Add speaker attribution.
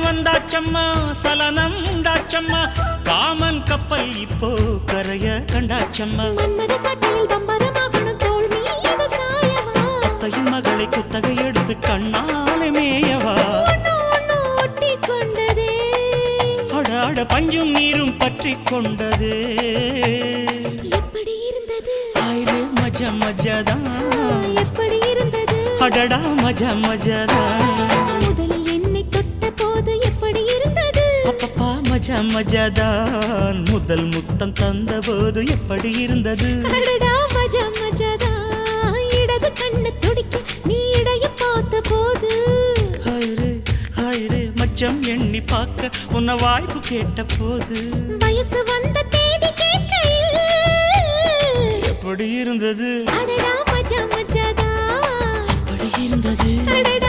Speaker 1: வந்தாச்சம்மா சலனம் உண்டாச்சம்மா காமன் கப்பல் இப்போ கரைய கண்டாச்சம்மா
Speaker 2: மன்மத சட்டையில் பம்பரமாகணும் தோல் மீது சாயவா
Speaker 1: அத்தையின் மகளை குத்தகை எடுத்து கண்ணாலே மேயவா
Speaker 2: ஒட்டி கொண்டதே
Speaker 1: அடாட பஞ்சும் நீரும் பற்றி கொண்டதே
Speaker 2: எப்படி இருந்தது
Speaker 1: ஆயிரே மஜா மஜாதான்
Speaker 2: எப்படி இருந்தது
Speaker 1: அடடா மஜா மஜாதான்
Speaker 2: முதலில் என்னை தொட்ட போது எப்படி இருந்தது
Speaker 1: அப்பப்பா மஜா மஜாதான் முதல் முத்தம் தந்த போது எப்படி இருந்தது
Speaker 2: அடடா மஜா மஜாதா இடது கண்ணு துடிக்க நீ இடைய பார்த்த போது
Speaker 1: ஹாயிரே மச்சம் எண்ணி பார்க்க உன்ன வாய்ப்பு கேட்ட போது
Speaker 2: வயசு வந்த தேதி கேட்கையில்
Speaker 1: எப்படி இருந்தது
Speaker 2: அடடா மஜா மஜாதா
Speaker 1: எப்படி இருந்தது
Speaker 2: அடடா